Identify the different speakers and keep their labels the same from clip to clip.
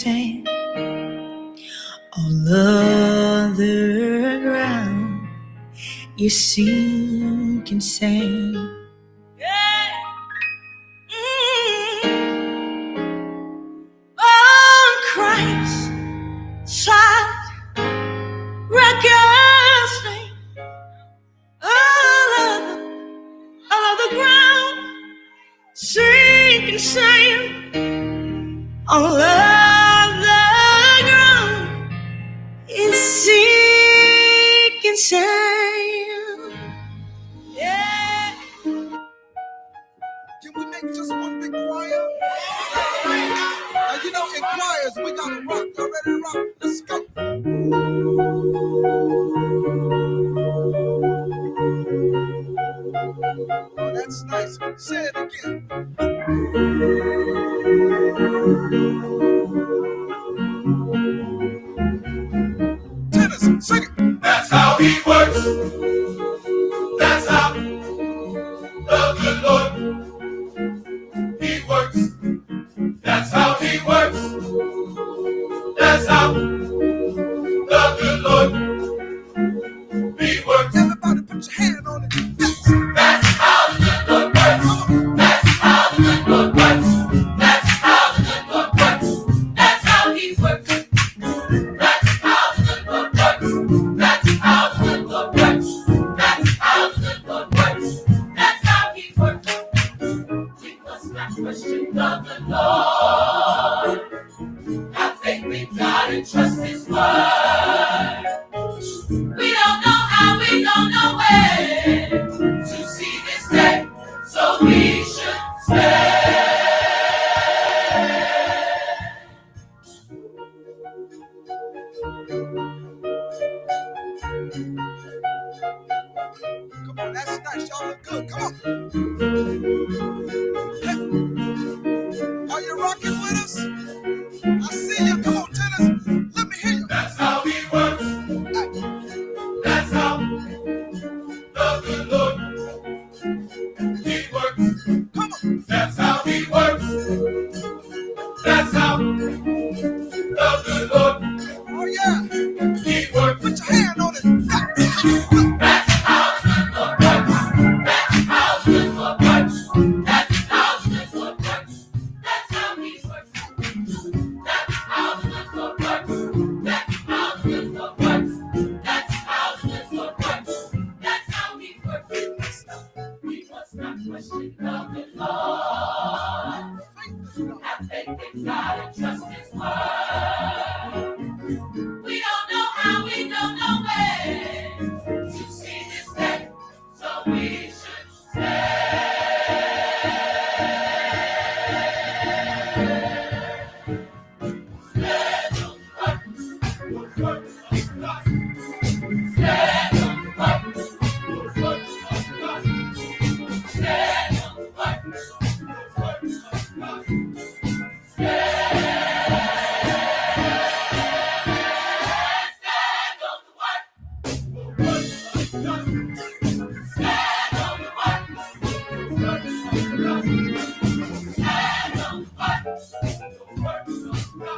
Speaker 1: sand, all other ground is sinking sand. Yeah. On Christ side, recklessly, all of the ground sinking sand, all of the ground is sinking sand. Yeah.
Speaker 2: Can we make just one big choir? Now, you know, in choirs, we gotta rock. Y'all ready to rock? Let's go. Oh, that's nice. Say it again. Tennis, sing it.
Speaker 3: That's how he works. That's how the good Lord, he works. That's how he works. That's how the good Lord, he works.
Speaker 2: Everybody put your hand on it.
Speaker 3: That's how the good Lord works. That's how the good Lord works. That's how the good Lord works. That's how he works. That's how the good Lord works. That's how the good Lord works. That's how the good Lord works. That's how he works. We must not question the good Lord. Have faith in God and trust his word. We don't know how, we don't know when to see this day, so we should stay.
Speaker 2: Come on, that's nice. Y'all look good. Come on. Hey. Are you rocking with us? I see you. Come on, tennis. Let me hear you.
Speaker 3: That's how he works. That's how the good Lord, he works.
Speaker 2: Come on.
Speaker 3: That's how he works. That's how the good Lord,
Speaker 2: Oh, yeah.
Speaker 3: he works.
Speaker 2: Put your hand on it.
Speaker 3: That's how the good Lord works. That's how the good Lord works. That's how the good Lord works. That's how he works. That's how the good Lord works. That's how the good Lord works. That's how the good Lord works. That's how he works. We must not question the good Lord. Have faith in God and trust his word. We don't know how, we don't know when to see this day, so we should stay. Stand on the work of God. Stand on the work of God. Stand on the work of God.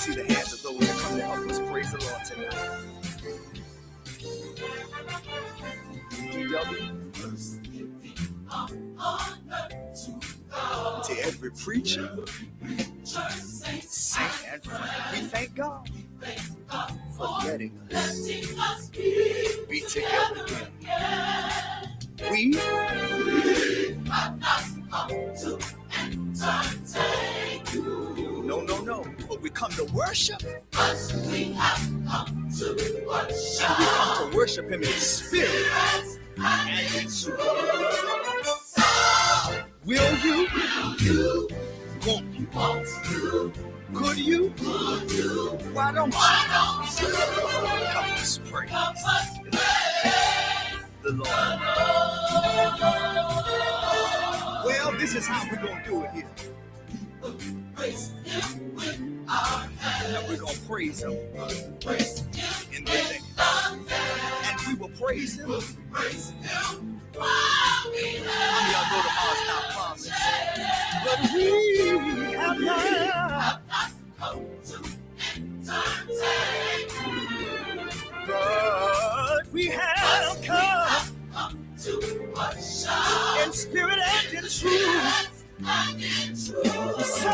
Speaker 2: see the hands of those that come to help us praise the Lord tonight. To every preacher, saint, and friend, we thank God for letting us be together again. We have not come to entertain you. No, but we come to worship. Us, we have come to worship. And we come to worship Him in spirit and in truth. So, will you? Won't you? Could you? Why don't you? Help us pray. The Lord. Well, this is how we're going to do it here. Praise Him with our hands. And we're going to praise Him in the day. And we will praise Him. How many of y'all know tomorrow's not promised? But we have not come to entertain. But we have come to worship in spirit and in truth. So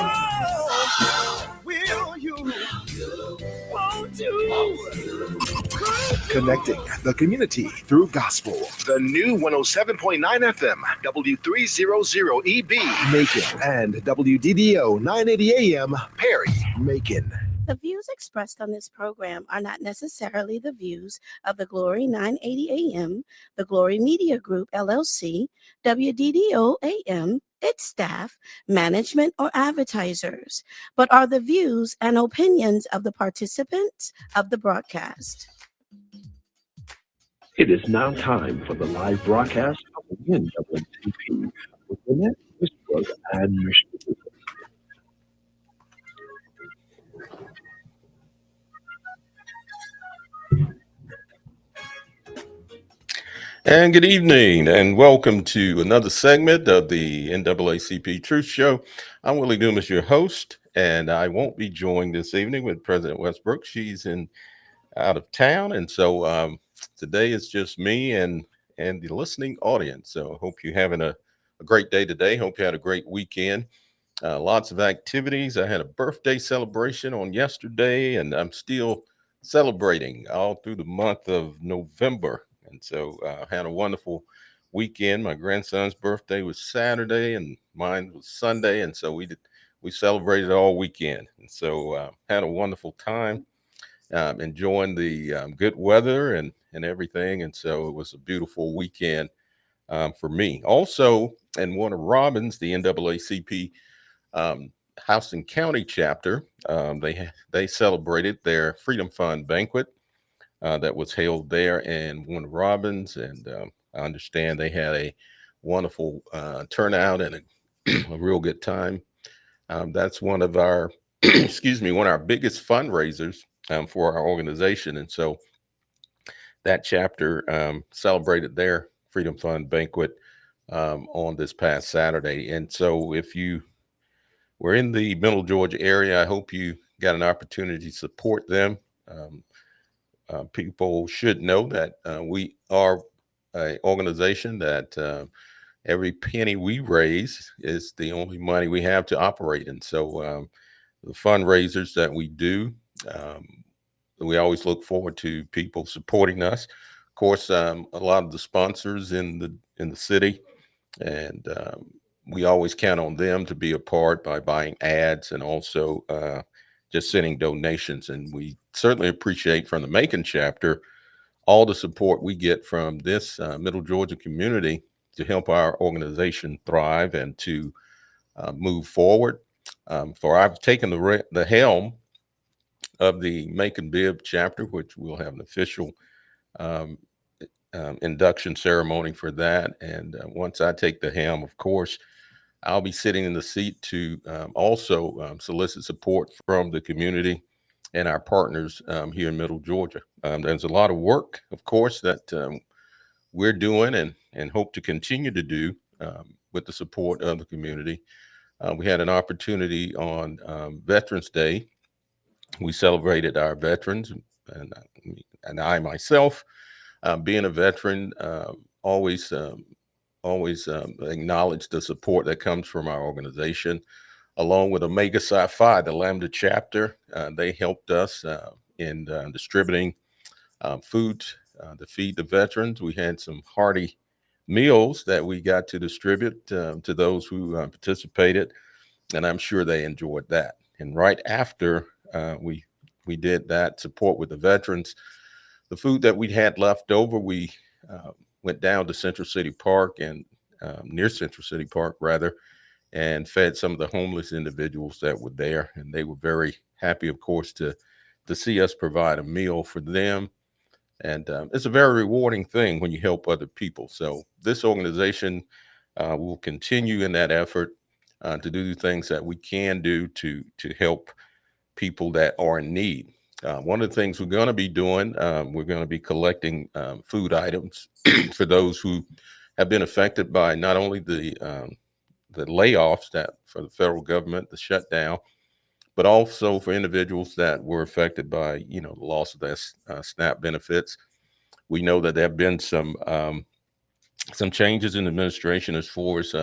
Speaker 2: will you? Won't you?
Speaker 4: Connecting the community through gospel. The new 107.9 FM, W300EB, Macon, and WDDO 980 AM, Perry, Macon.
Speaker 1: The views expressed on this program are not necessarily the views of the Glory 980 AM, the Glory Media Group, LLC, WDDO AM, its staff, management, or advertisers, but are the views and opinions of the participants of the broadcast.
Speaker 4: It is now time for the live broadcast of the NAACP with Gwenette, Westbrooks, and Michigan.
Speaker 5: And good evening, and welcome to another segment of the NAACP Truth Show. I'm Willie Dumas, your host, and I won't be joined this evening with President Westbrooks. She's out of town, and so today is just me and the listening audience. So I hope you're having a great day today. Hope you had a great weekend. Lots of activities. I had a birthday celebration on yesterday, and I'm still celebrating all through the month of November. And so I had a wonderful weekend. My grandson's birthday was Saturday and mine was Sunday. And so we celebrated all weekend. And so had a wonderful time, enjoying the good weather and everything. And so it was a beautiful weekend for me. Also, in Warner Robins, the NAACP Houston County chapter, they celebrated their Freedom Fund banquet. That was held there in Warner Robins, and I understand they had a wonderful turnout and a real good time. That's one of our, one of our biggest fundraisers for our organization, and so that chapter celebrated their Freedom Fund banquet on this past Saturday. And so, if you were in the Middle Georgia area, I hope you got an opportunity to support them. People should know that we are an organization that every penny we raise is the only money we have to operate. And so the fundraisers that we do, we always look forward to people supporting us. Of course, a lot of the sponsors in the city, and we always count on them to be a part by buying ads and also just sending donations. And we certainly appreciate from the Macon chapter all the support we get from this Middle Georgia community to help our organization thrive and to move forward. For I've taken the helm of the Macon Bib chapter, which we'll have an official induction ceremony for that. And once I take the helm, of course, I'll be sitting in the seat to also solicit support from the community and our partners here in Middle Georgia. There's a lot of work, of course, that we're doing and hope to continue to do with the support of the community. We had an opportunity on Veterans Day We celebrated our veterans, and I myself, being a veteran, always acknowledge the support that comes from our organization, along with Omega Psi Phi, the Lambda chapter. They helped us in distributing food to feed the veterans. We had some hearty meals that we got to distribute to those who participated, and I'm sure they enjoyed that. And right after we did that support with the veterans, the food that we had left over, we went down to Central City Park and near Central City Park rather, and fed some of the homeless individuals that were there, and they were very happy, of course, to see us provide a meal for them. And it's a very rewarding thing when you help other people. So this organization will continue in that effort to do the things that we can do to help people that are in need. One of the things we're going to be doing, we're going to be collecting food items for those who have been affected by not only the layoffs that for the federal government, the shutdown, but also for individuals that were affected by, the loss of their SNAP benefits. We know that there have been some changes in administration as far as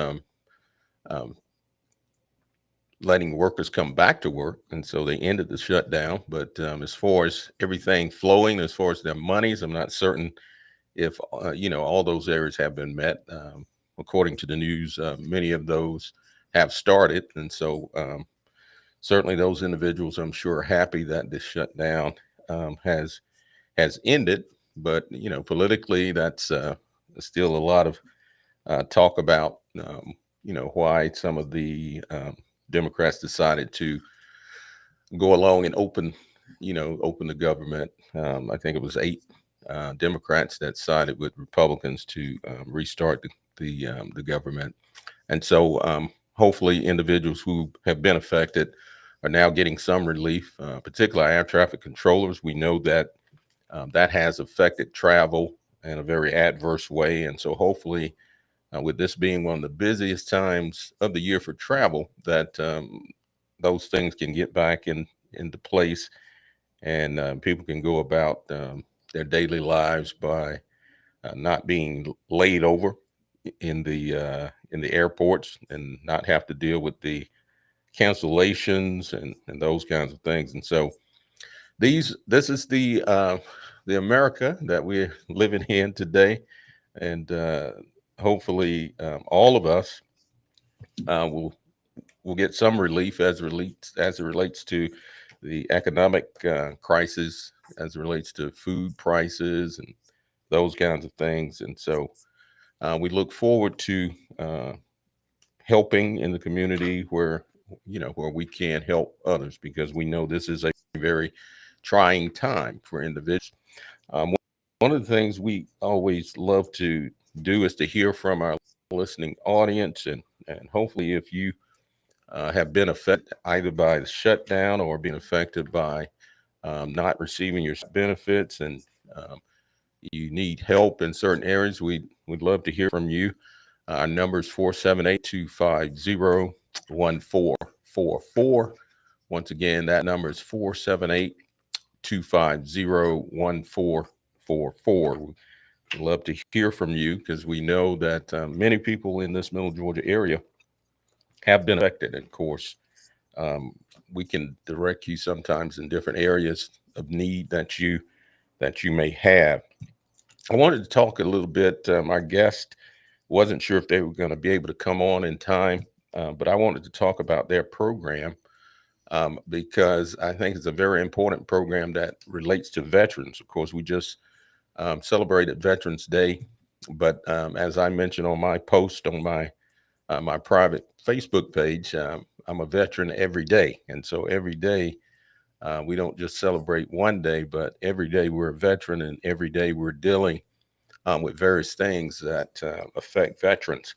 Speaker 5: letting workers come back to work, and so they ended the shutdown. But as far as everything flowing, as far as their monies, I'm not certain if all those areas have been met. According to the news, many of those have started, and so certainly those individuals, I'm sure, are happy that this shutdown has ended. But politically, that's still a lot of talk about why some of the Democrats decided to go along and open the government. I think it was 8 Democrats that sided with Republicans to restart the government. And so hopefully individuals who have been affected are now getting some relief, particularly air traffic controllers. We know that that has affected travel in a very adverse way. And so hopefully with this being one of the busiest times of the year for travel, that those things can get back into place, and people can go about their daily lives by not being laid over in the airports and not have to deal with the cancellations and those kinds of things. And so this is the America that we're living in today, and hopefully all of us will get some relief as it relates to the economic crisis, as it relates to food prices and those kinds of things. And so we look forward to helping in the community where we can help others, because we know this is a very trying time for individuals. One of the things we always love to do is to hear from our listening audience, and hopefully if you have been affected either by the shutdown or being affected by not receiving your benefits, and you need help in certain areas, we'd love to hear from you. Our number is 478-250-1444. Once again, that number is 478-250-1444. We'd love to hear from you, because we know that many people in this Middle Georgia area have been affected. And of course, we can direct you sometimes in different areas of need that you may have. I wanted to talk a little bit. Our guest wasn't sure if they were going to be able to come on in time, but I wanted to talk about their program because I think it's a very important program that relates to veterans. Of course, we just celebrated Veterans Day, but as I mentioned on my post on my private Facebook page, I'm a veteran every day. And so every day, we don't just celebrate one day, but every day we're a veteran, and every day we're dealing with various things that affect veterans.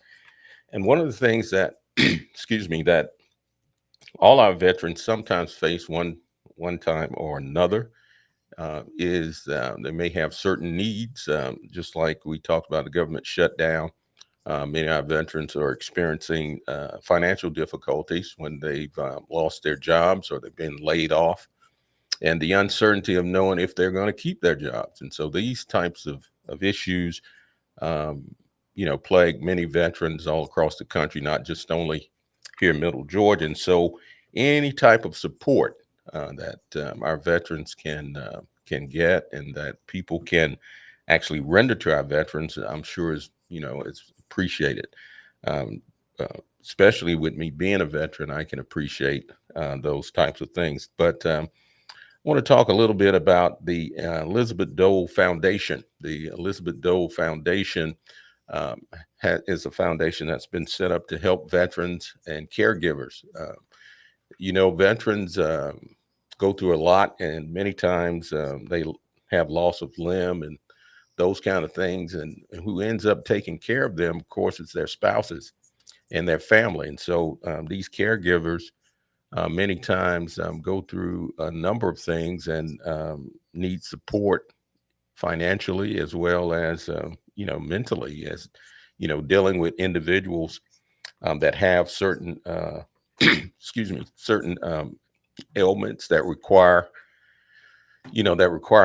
Speaker 5: And one of the things that, excuse me, that all our veterans sometimes face one time or another is they may have certain needs, just like we talked about the government shutdown. Many of our veterans are experiencing financial difficulties when they've lost their jobs or they've been laid off. and the uncertainty of knowing if they're going to keep their jobs. And so these types of issues, um, plague many veterans all across the country, not just only here in Middle Georgia. And so any type of support that our veterans can get and that people can actually render to our veterans, I'm sure is appreciated. Um, Especially with me being a veteran, I can appreciate those types of things. But I want to talk a little bit about the Elizabeth Dole Foundation. The Elizabeth Dole Foundation is a foundation that's been set up to help veterans and caregivers. Veterans go through a lot, and many times they have loss of limb and those kind of things. And who ends up taking care of them, of course, it's their spouses and their family. And so these caregivers many times go through a number of things and need support financially as well as mentally, as dealing with individuals that have certain certain ailments that require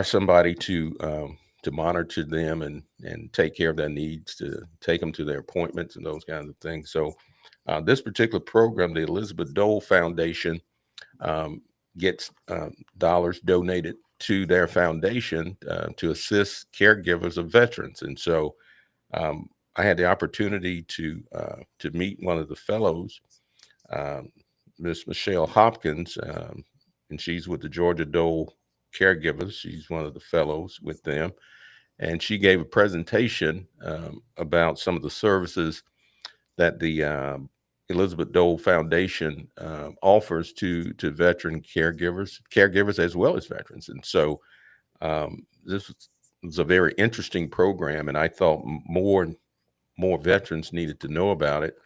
Speaker 5: somebody to monitor them and take care of their needs, to take them to their appointments and those kinds of things. So this particular program, the Elizabeth Dole Foundation, gets dollars donated to their foundation to assist caregivers of veterans. And so I had the opportunity to meet one of the fellows, Miss Michelle Hopkins, and she's with the Georgia Dole Caregivers. She's one of the fellows with them. And she gave a presentation about some of the services that the Elizabeth Dole Foundation offers to veteran caregivers as well as veterans. And so this was a very interesting program, and I thought more veterans needed to know about it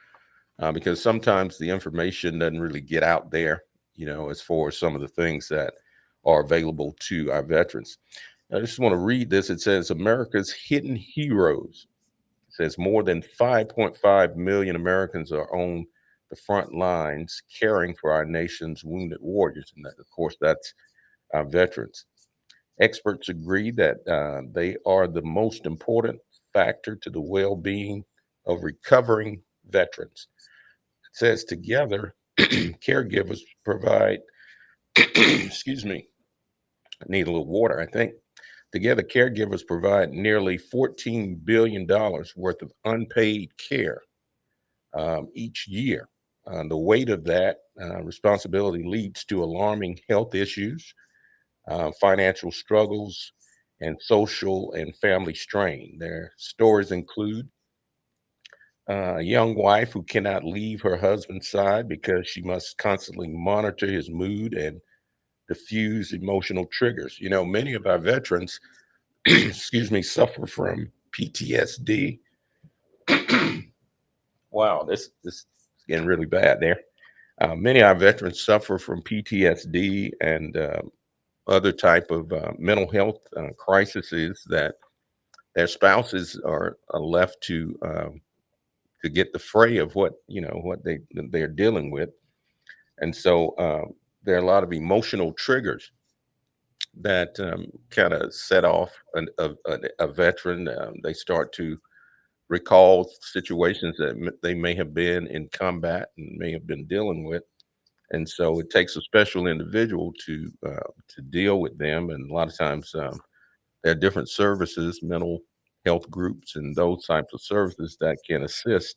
Speaker 5: because sometimes the information doesn't really get out there, as far as some of the things that are available to our veterans. I just want to read this. It says, America's hidden heroes. It says more than 5.5 million Americans are on the front lines caring for our nation's wounded warriors. And that, of course, that's our veterans. Experts agree that they are the most important factor to the well-being of recovering veterans. It says together, caregivers provide, excuse me, I need a little water, I think. Together, caregivers provide nearly $14 billion worth of unpaid care each year. The weight of that responsibility leads to alarming health issues, financial struggles, and social and family strain. Their stories include a young wife who cannot leave her husband's side because she must constantly monitor his mood and diffuse emotional triggers. Many of our veterans excuse me, suffer from PTSD. Wow, this is getting really bad there. Many of our veterans suffer from PTSD and other type of mental health crises that their spouses are left to get the fray of what they're dealing with, and so there are a lot of emotional triggers that kind of set off a veteran. They start to recall situations that they may have been in combat and may have been dealing with. And so it takes a special individual to deal with them. And a lot of times there are different services, mental health groups, and those types of services that can assist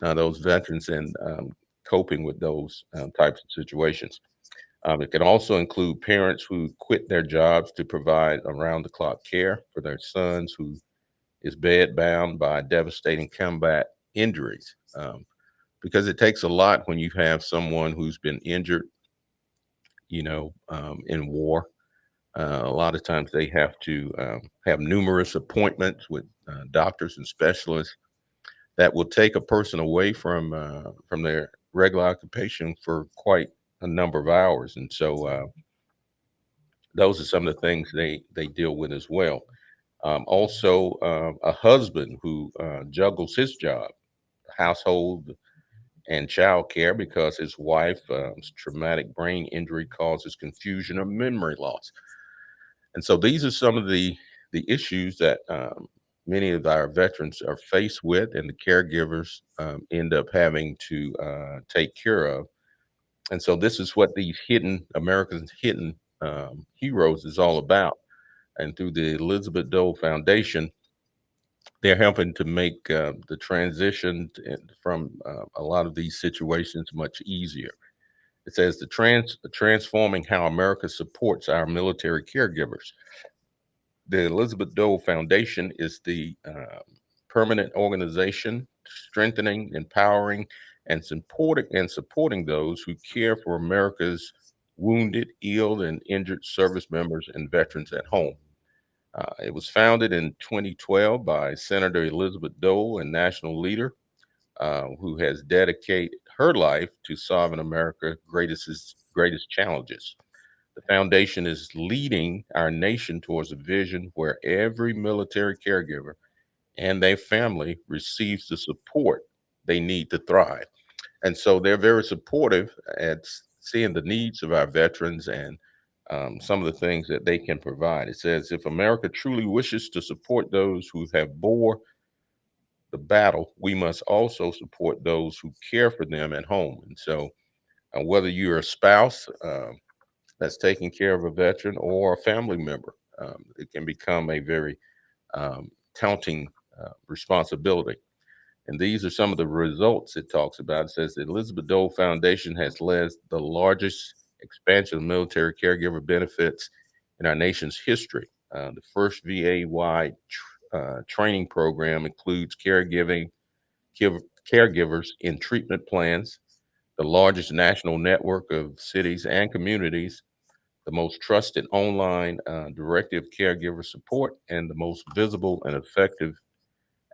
Speaker 5: those veterans in coping with those types of situations. It can also include parents who quit their jobs to provide around-the-clock care for their sons who is bedbound by devastating combat injuries. Because it takes a lot when you have someone who's been injured, in war. A lot of times they have to have numerous appointments with doctors and specialists that will take a person away from their regular occupation for quite a number of hours. And so those are some of the things they deal with as well. Also, a husband who juggles his job, household, and child care because his wife's traumatic brain injury causes confusion or memory loss. And so these are some of the issues that many of our veterans are faced with, and the caregivers end up having to take care of. And so this is what these hidden America's hidden heroes is all about. And through the Elizabeth Dole Foundation, they're helping to make the transition from a lot of these situations much easier. It says transforming how America supports our military caregivers. The Elizabeth Dole Foundation is the permanent organization strengthening, empowering, and supporting those who care for America's wounded, ill, and injured service members and veterans at home. It was founded in 2012 by Senator Elizabeth Dole, a national leader who has dedicated her life to solving America's greatest challenges. The foundation is leading our nation towards a vision where every military caregiver and their family receives the support they need to thrive. And so they're very supportive at seeing the needs of our veterans and some of the things that they can provide. It says, if America truly wishes to support those who have bore the battle, we must also support those who care for them at home. And so whether you're a spouse that's taking care of a veteran or a family member, it can become a very daunting responsibility. And these are some of the results it talks about. It says the Elizabeth Dole Foundation has led the largest expansion of military caregiver benefits in our nation's history. The first VA-wide training program includes caregivers in treatment plans, the largest national network of cities and communities, the most trusted online directive caregiver support, and the most visible and effective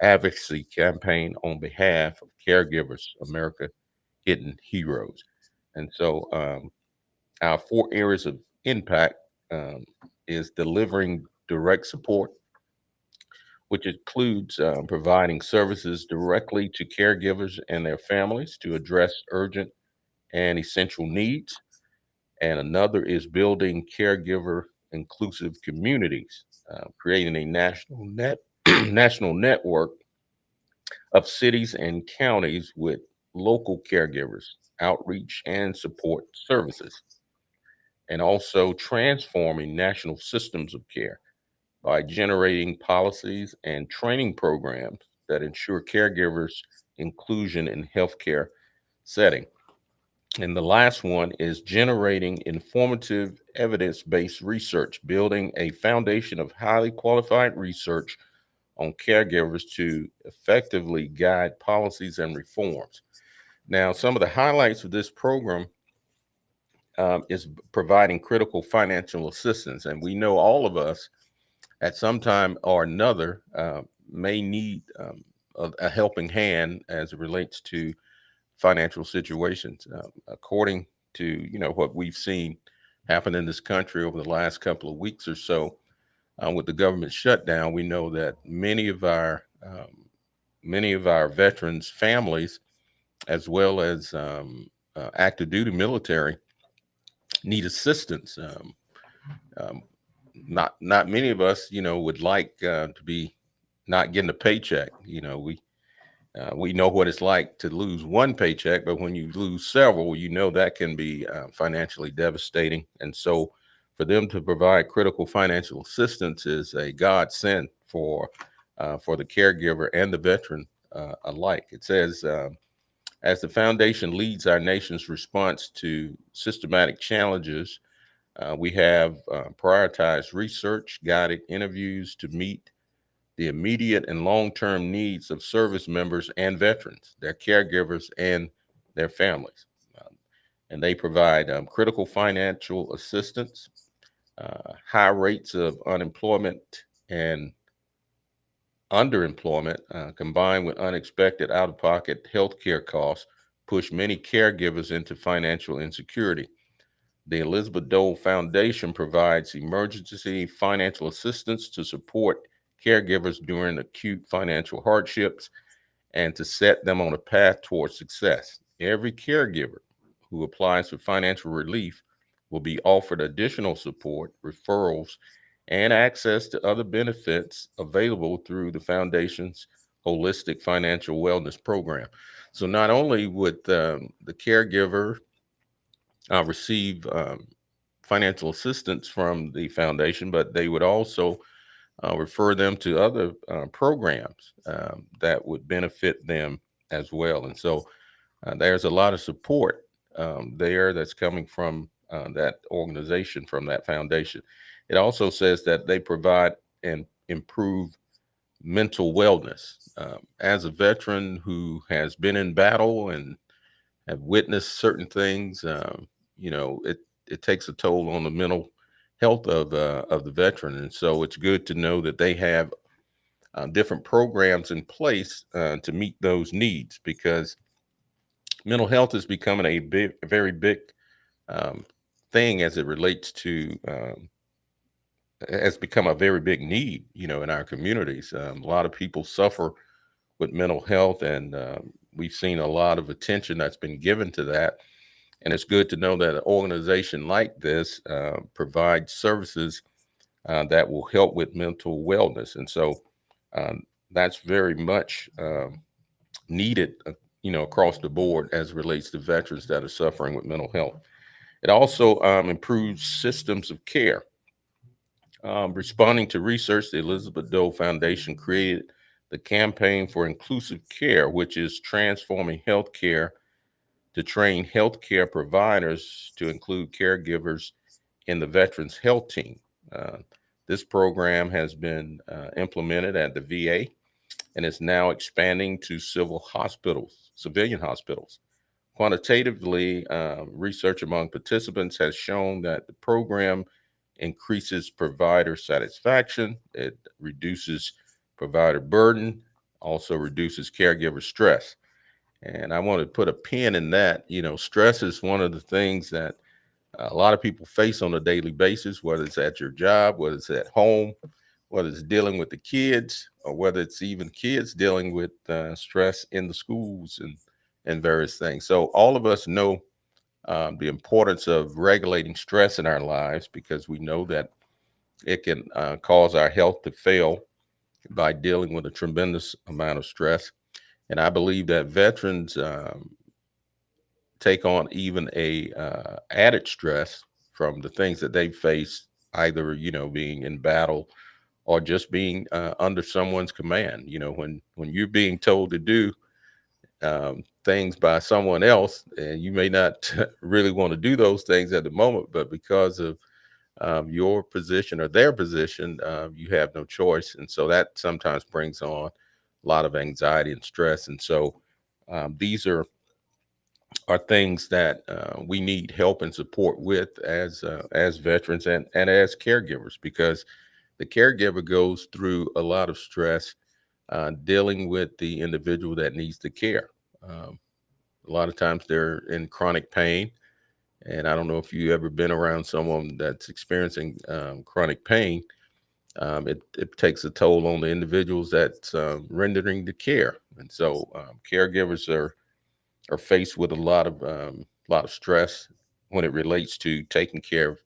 Speaker 5: advocacy campaign on behalf of caregivers, America Hidden Heroes. And so our 4 areas of impact is delivering direct support, which includes providing services directly to caregivers and their families to address urgent and essential needs. And another is building caregiver inclusive communities, creating a national network of cities and counties with local caregivers, outreach, and support services, and also transforming national systems of care by generating policies and training programs that ensure caregivers' inclusion in healthcare setting. And the last one is generating informative evidence-based research, building a foundation of highly qualified research on caregivers to effectively guide policies and reforms. Now, some of the highlights of this program is providing critical financial assistance. And we know all of us at some time or another may need a helping hand as it relates to financial situations. According to what we've seen happen in this country over the last couple of weeks or so, with the government shutdown, we know that many of our veterans' families, as well as active duty military, need assistance. Not many of us, would like to be not getting a paycheck. We know what it's like to lose one paycheck, but when you lose several, that can be financially devastating. And so for them to provide critical financial assistance is a godsend for the caregiver and the veteran alike. It says, as the foundation leads our nation's response to systematic challenges, we have prioritized research, guided interviews to meet the immediate and long-term needs of service members and veterans, their caregivers, and their families. And they provide critical financial assistance. High rates of unemployment and underemployment, combined with unexpected out-of-pocket healthcare costs, push many caregivers into financial insecurity. The Elizabeth Dole Foundation provides emergency financial assistance to support caregivers during acute financial hardships and to set them on a path towards success. Every caregiver who applies for financial relief will be offered additional support, referrals, and access to other benefits available through the foundation's holistic financial wellness program. So not only would the caregiver receive financial assistance from the foundation, but they would also refer them to other programs that would benefit them as well. And so there's a lot of support there that's coming from that organization, from that foundation. It also says that they provide and improve mental wellness. As a veteran who has been in battle and have witnessed certain things, it takes a toll on the mental health of the veteran, and so it's good to know that they have different programs in place to meet those needs, because mental health is becoming a very big um, thing as it relates to has become a very big need, in our communities. A lot of people suffer with mental health, and we've seen a lot of attention that's been given to that. And it's good to know that an organization like this provides services that will help with mental wellness. And so um, that's very much needed, across the board as it relates to veterans that are suffering with mental health. It also improves systems of care. Responding to research, the Elizabeth Dole Foundation created the Campaign for Inclusive Care, which is transforming healthcare to train healthcare providers to include caregivers in the Veterans Health Team. Uh, this program has been implemented at the VA and is now expanding to civilian hospitals. Quantitatively, research among participants has shown that the program increases provider satisfaction, it reduces provider burden, also reduces caregiver stress. And I want to put a pin in that. Stress is one of the things that a lot of people face on a daily basis, whether it's at your job, whether it's at home, whether it's dealing with the kids, or whether it's even kids dealing with stress in the schools and various things. So all of us know the importance of regulating stress in our lives, because we know that it can cause our health to fail by dealing with a tremendous amount of stress. And I believe that veterans take on even a added stress from the things that they face, either being in battle or just being under someone's command. When you're being told to do things by someone else, and you may not really want to do those things at the moment, but because of your position or their position, you have no choice. And so that sometimes brings on a lot of anxiety and stress. And so these are things that we need help and support with as veterans and as caregivers, because the caregiver goes through a lot of stress dealing with the individual that needs the care. Um, a lot of times they're in chronic pain. And I don't know if you've ever been around someone that's experiencing chronic pain. It takes a toll on the individuals that's rendering the care. And so caregivers are faced with a lot of stress when it relates to taking care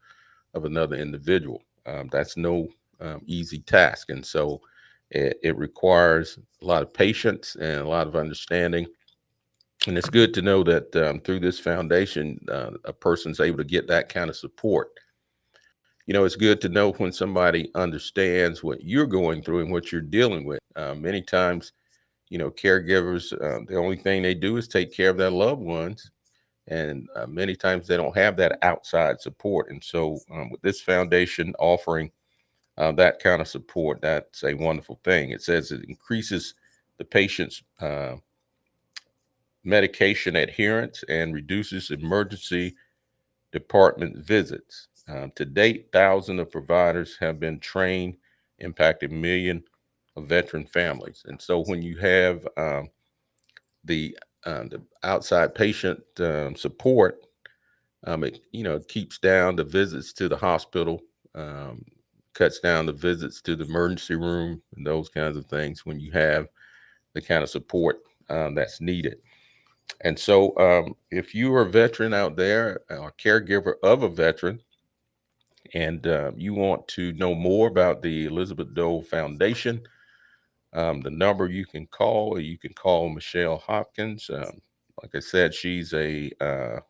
Speaker 5: of another individual. That's no easy task, and so it requires a lot of patience and a lot of understanding. And it's good to know that through this foundation, a person's able to get that kind of support. It's good to know when somebody understands what you're going through and what you're dealing with. Many times, caregivers, the only thing they do is take care of their loved ones. And many times they don't have that outside support. And so with this foundation offering that kind of support, that's a wonderful thing. It says it increases the patient's medication adherence and reduces emergency department visits. To date, thousands of providers have been trained, impacting millions of veteran families. And so when you have the outside patient support, it keeps down the visits to the hospital, um, cuts down the visits to the emergency room, and those kinds of things when you have the kind of support that's needed. And so if you are a veteran out there or caregiver of a veteran, and you want to know more about the Elizabeth Dole Foundation, the number you can call Michelle Hopkins. Like I said, she's a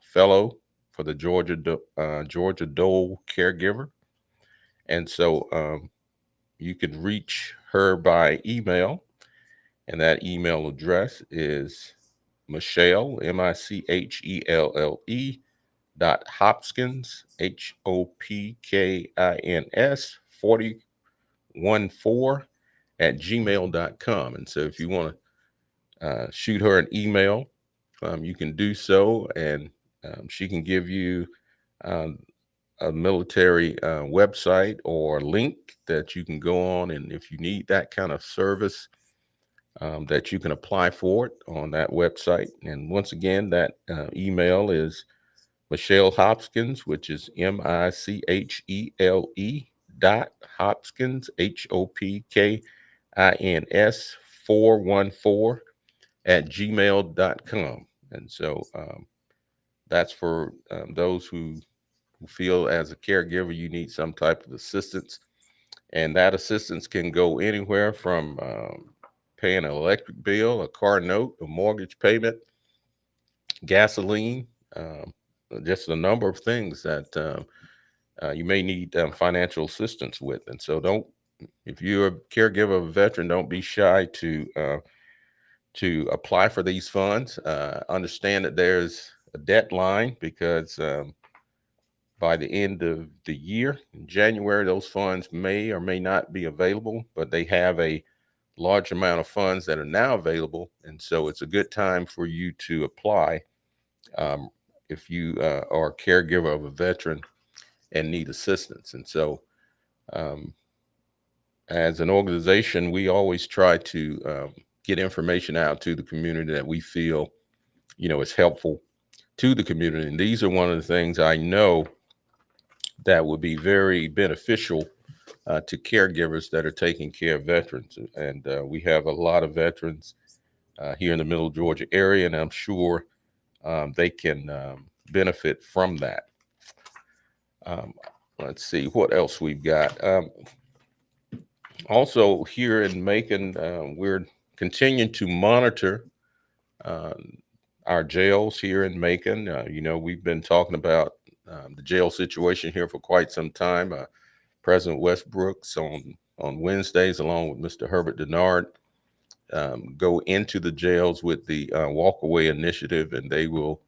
Speaker 5: fellow for the Georgia Dole Caregiver. And so you can reach her by email, and that email address is Michelle, Michelle .Hopkins, Hopkins 414 at gmail.com. And so if you want to shoot her an email, you can do so, and she can give you um, a military website or link that you can go on. And if you need that kind of service, that you can apply for it on that website. And once again, that email is Michelle Hopkins, which is Michelle Hopkins 414 at gmail.com. And so that's for those who feel as a caregiver you need some type of assistance. And that assistance can go anywhere from paying an electric bill, a car note, a mortgage payment, gasoline, just a number of things that you may need financial assistance with. And so if you're a caregiver of a veteran, don't be shy to apply for these funds. Understand that there's a deadline because by the end of the year, in January, those funds may or may not be available, but they have a large amount of funds that are now available. And so it's a good time for you to apply if you are a caregiver of a veteran and need assistance. And so as an organization, we always try to get information out to the community that we feel, is helpful to the community. And these are one of the things I know that would be very beneficial to caregivers that are taking care of veterans. And we have a lot of veterans here in the Middle Georgia area, and I'm sure they can benefit from that. Let's see what else we've got. Also here in Macon, we're continuing to monitor our jails here in Macon. We've been talking about the jail situation here for quite some time. President Westbrooks on Wednesdays, along with Mr. Herbert Denard, go into the jails with the Walkaway Initiative, and they will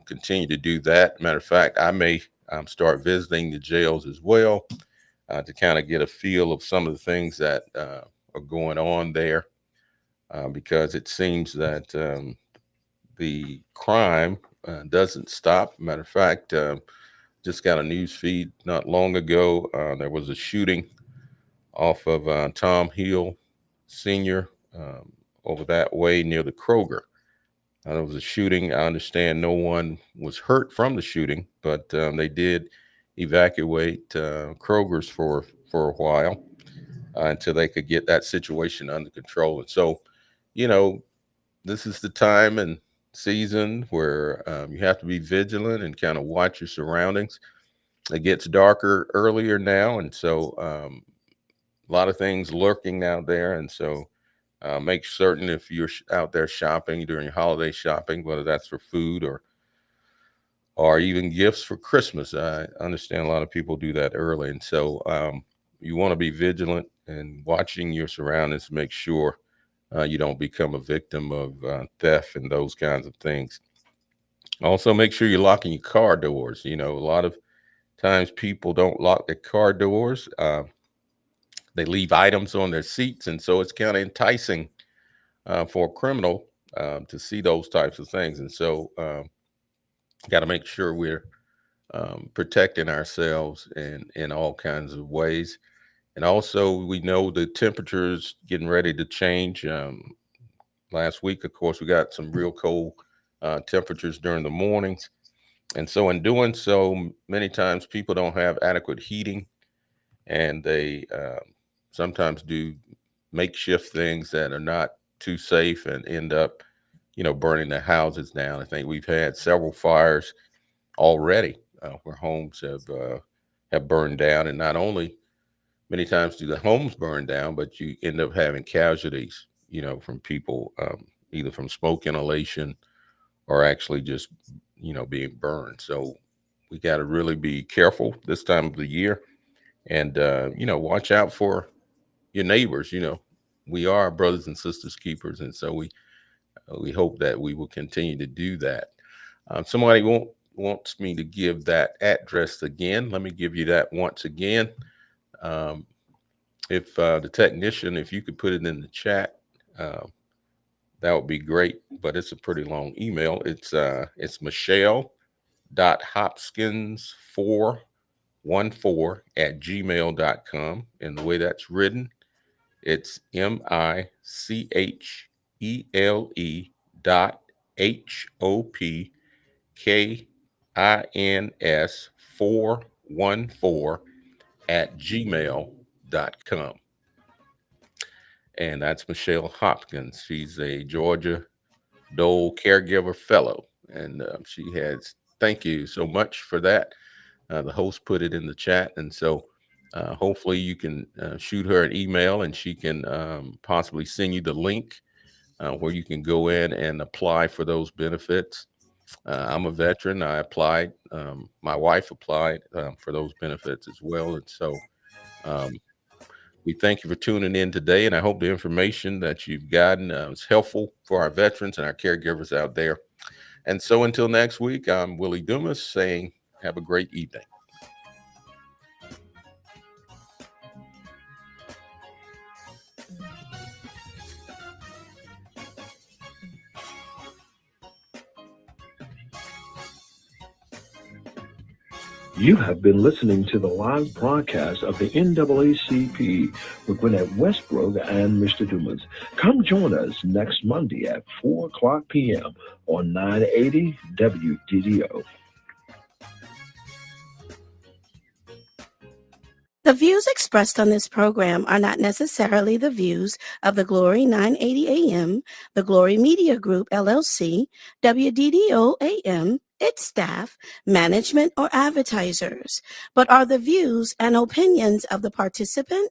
Speaker 5: continue to do that. Matter of fact, I may start visiting the jails as well to kind of get a feel of some of the things that are going on there, because it seems that the crime doesn't stop. Matter of fact, just got a news feed not long ago. There was a shooting off of Tom Hill Sr. Over that way near the Kroger. There was a shooting. I understand no one was hurt from the shooting, but they did evacuate Kroger's for a while until they could get that situation under control. And so, this is the time and season where you have to be vigilant and kind of watch your surroundings. It gets darker earlier now, and so a lot of things lurking out there. And so make certain if you're out there shopping during holiday shopping, whether that's for food or even gifts for Christmas. I understand a lot of people do that early. And so you want to be vigilant and watching your surroundings to make sure you don't become a victim of theft and those kinds of things. Also, make sure you're locking your car doors. A lot of times people don't lock their car doors. They leave items on their seats, and so it's kind of enticing for a criminal to see those types of things. And so got to make sure we're protecting ourselves in all kinds of ways. And also, we know the temperatures getting ready to change. Last week, of course, we got some real cold temperatures during the mornings. And so in doing so, many times people don't have adequate heating, and they sometimes do makeshift things that are not too safe and end up burning their houses down. I think we've had several fires already where homes have burned down, and not only many times do the homes burn down, but you end up having casualties, from people, either from smoke inhalation or actually just, being burned. So we got to really be careful this time of the year and, watch out for your neighbors. We are brothers and sisters keepers. And so we hope that we will continue to do that. Somebody wants me to give that address again. Let me give you that once again. If the technician, if you could put it in the chat, that would be great. But it's a pretty long email. It's michelle.hopkins414@gmail.com. And the way that's written, it's MICHELLE.HOPKINS414@gmail.com. And that's Michelle Hopkins. She's a Georgia Dole Caregiver Fellow. And thank you so much for that. The host put it in the chat. And so hopefully you can shoot her an email and she can possibly send you the link where you can go in and apply for those benefits. I'm a veteran. I applied. My wife applied for those benefits as well. And so we thank you for tuning in today. And I hope the information that you've gotten is helpful for our veterans and our caregivers out there. And so until next week, I'm Willie Dumas saying have a great evening.
Speaker 4: You have been listening to the live broadcast of the NAACP with Gwenette, Westbrooks, and Mr. Dumas. Come join us next Monday at 4 o'clock p.m. on 980 WDDO.
Speaker 1: The views expressed on this program are not necessarily the views of the Glory 980 AM, the Glory Media Group, LLC, WDDO AM, its staff, management, or advertisers, but are the views and opinions of the participant